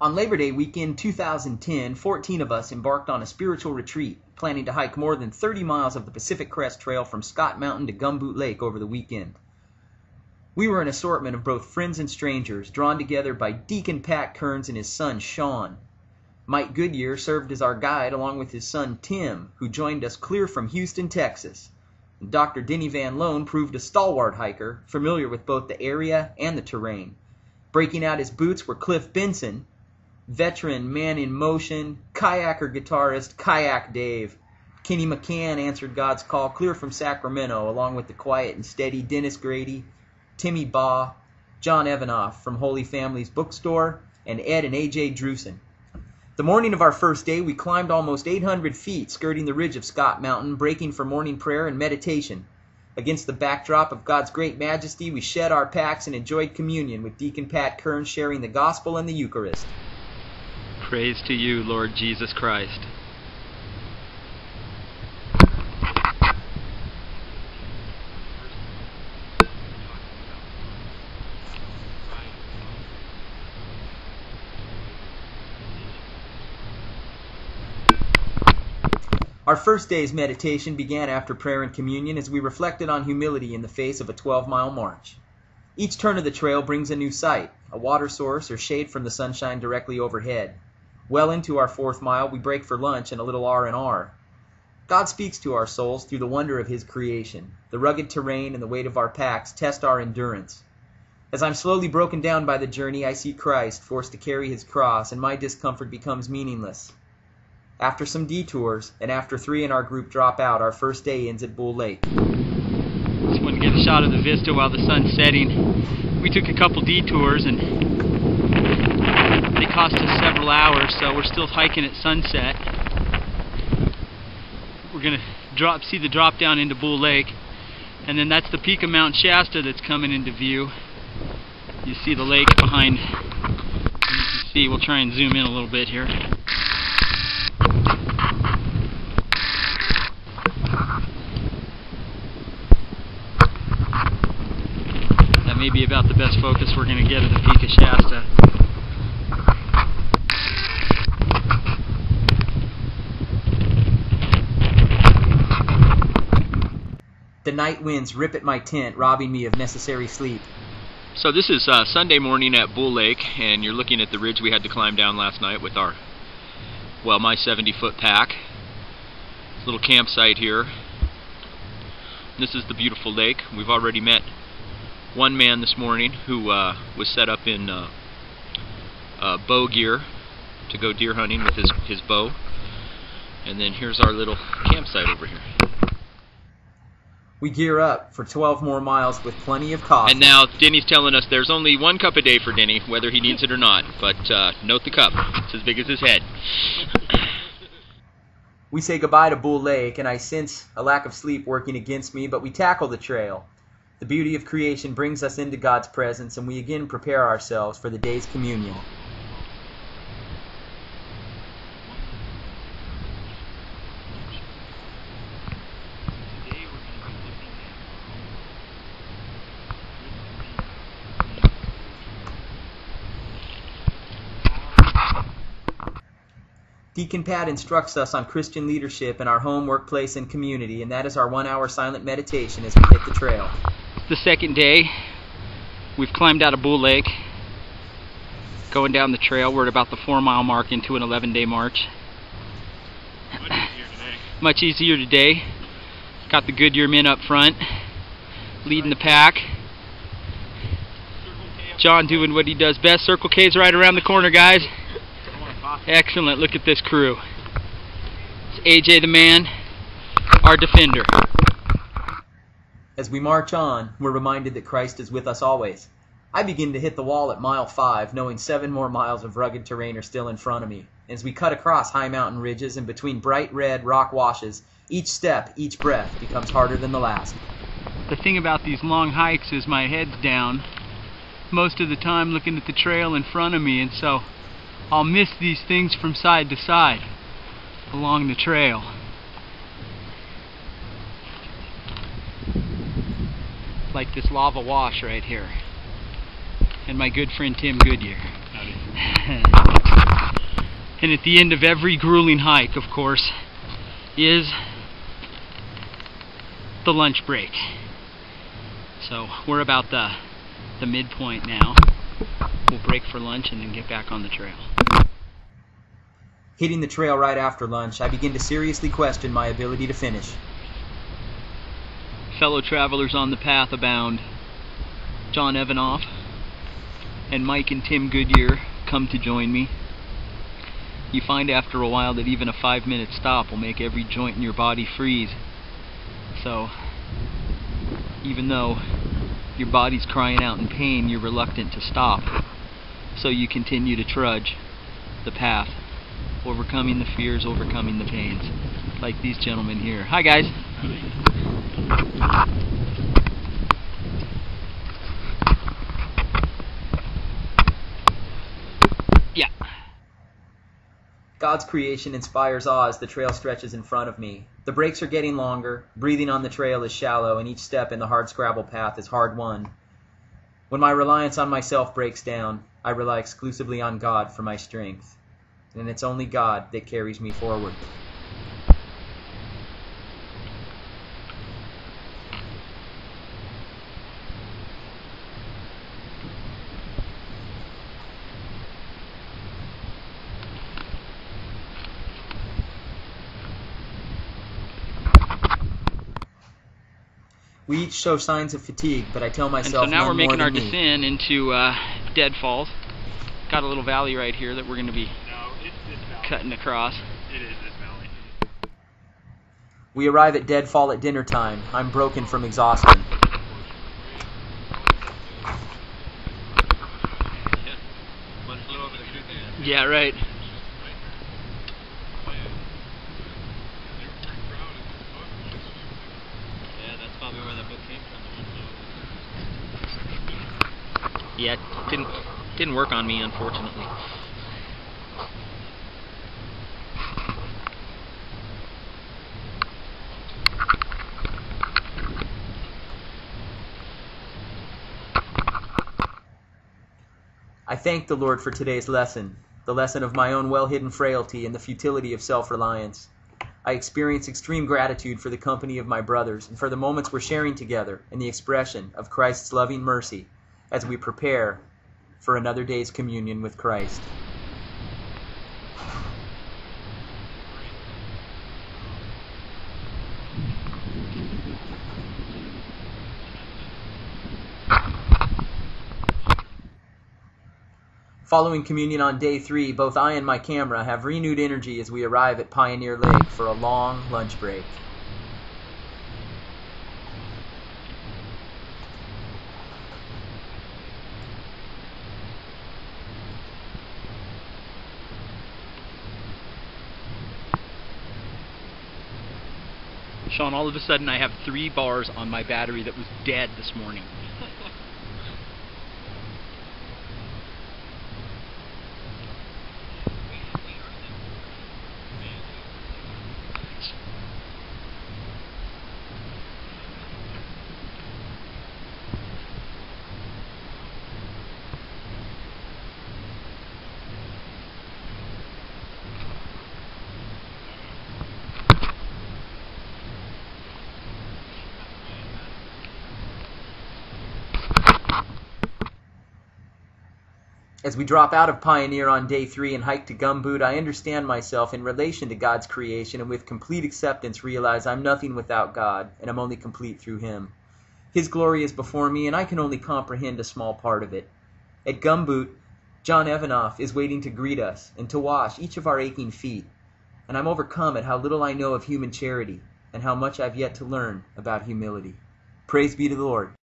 On Labor Day weekend 2010, 14 of us embarked on a spiritual retreat, planning to hike more than 30 miles of the Pacific Crest Trail from Scott Mountain to Gumboot Lake over the weekend. We were an assortment of both friends and strangers, drawn together by Deacon Pat Kearns and his son Sean. Mike Goodyear served as our guide along with his son Tim, who joined us clear from Houston, Texas. And Dr. Denny Van Loan proved a stalwart hiker, familiar with both the area and the terrain. Breaking out his boots were Cliff Benson, veteran man in motion, kayaker guitarist Kayak Dave. Kenny McCann answered God's call clear from Sacramento, along with the quiet and steady Dennis Grady, Timmy Baugh, John Evanoff from Holy Family's bookstore, and Ed and A.J. Drusen. The morning of our first day, we climbed almost 800 feet, skirting the ridge of Scott Mountain, breaking for morning prayer and meditation. Against the backdrop of God's great majesty, we shed our packs and enjoyed communion with Deacon Pat Kearns sharing the gospel and the Eucharist. Praise to you, Lord Jesus Christ. Our first day's meditation began after prayer and communion as we reflected on humility in the face of a 12-mile march. Each turn of the trail brings a new sight, a water source or shade from the sunshine directly overhead. Well into our 4th mile, we break for lunch and a little R&R. God speaks to our souls through the wonder of His creation. The rugged terrain and the weight of our packs test our endurance. As I'm slowly broken down by the journey, I see Christ forced to carry His cross, and my discomfort becomes meaningless. After some detours, and after 3 in our group drop out, our first day ends at Bull Lake. Just want to get a shot of the vista while the sun's setting. We took a couple detours and they cost us several hours, so we're still hiking at sunset. We're going to see the drop down into Bull Lake, and then that's the peak of Mount Shasta that's coming into view. You see the lake behind. You can see, we'll try and zoom in a little bit here. May be about the best focus we're going to get of the peak of Shasta. The night winds rip at my tent, robbing me of necessary sleep. So this is Sunday morning at Bull Lake, and you're looking at the ridge we had to climb down last night with our, well, my 70-foot pack. Little campsite here. This is the beautiful lake. We've already met one man this morning who was set up in bow gear to go deer hunting with his bow. And then here's our little campsite over here. We gear up for 12 more miles with plenty of coffee. And now Denny's telling us there's only 1 cup a day for Denny, whether he needs it or not. But note the cup. It's as big as his head. We say goodbye to Bull Lake, and I sense a lack of sleep working against me, but we tackle the trail. The beauty of creation brings us into God's presence, and we again prepare ourselves for the day's communion. Deacon Pat instructs us on Christian leadership in our home, workplace, and community, and that is our 1-hour silent meditation as we hit the trail. The second day, we've climbed out of Bull Lake, going down the trail. We're at about the 4-mile mark into an 11-day march. Much easier today. Got the Goodyear men up front, leading the pack. John doing what he does best. Circle K's right around the corner, guys. Excellent. Look at this crew. It's AJ the man, our defender. As we march on, we're reminded that Christ is with us always. I begin to hit the wall at mile 5, knowing 7 more miles of rugged terrain are still in front of me. As we cut across high mountain ridges and between bright red rock washes, each step, each breath becomes harder than the last. The thing about these long hikes is my head's down most of the time looking at the trail in front of me, and so I'll miss these things from side to side along the trail. Like this lava wash right here. And my good friend Tim Goodyear. Howdy. And at the end of every grueling hike, of course, is the lunch break. So we're about the midpoint now. We'll break for lunch and then get back on the trail. Hitting the trail right after lunch, I begin to seriously question my ability to finish. Fellow travelers on the path abound. John Evanoff and Mike and Tim Goodyear come to join me. You find after a while that even a 5-minute stop will make every joint in your body freeze. So, even though your body's crying out in pain, you're reluctant to stop. So you continue to trudge the path, overcoming the fears, overcoming the pains, like these gentlemen here. Hi guys! Yeah. God's creation inspires awe as the trail stretches in front of me. The breaks are getting longer, breathing on the trail is shallow, and each step in the hardscrabble path is hard-won. When my reliance on myself breaks down, I rely exclusively on God for my strength, and it's only God that carries me forward. We each show signs of fatigue, but I tell myself and so now we're making our me. descent into Deadfalls. Got a little valley right here that we're going to be cutting across. It is this valley. We arrive at Deadfall at dinner time. I'm broken from exhaustion. Yeah, right. Probably where that book came from. Yeah, it didn't work on me, unfortunately. I thank the Lord for today's lesson, the lesson of my own well-hidden frailty and the futility of self-reliance. I experience extreme gratitude for the company of my brothers and for the moments we're sharing together and the expression of Christ's loving mercy as we prepare for another day's communion with Christ. Following communion on day 3, both I and my camera have renewed energy as we arrive at Pioneer Lake for a long lunch break. Sean, all of a sudden I have 3 bars on my battery that was dead this morning. As we drop out of Pioneer on day 3 and hike to Gumboot, I understand myself in relation to God's creation and with complete acceptance realize I'm nothing without God and I'm only complete through Him. His glory is before me and I can only comprehend a small part of it. At Gumboot, John Evanoff is waiting to greet us and to wash each of our aching feet, and I'm overcome at how little I know of human charity and how much I've yet to learn about humility. Praise be to the Lord.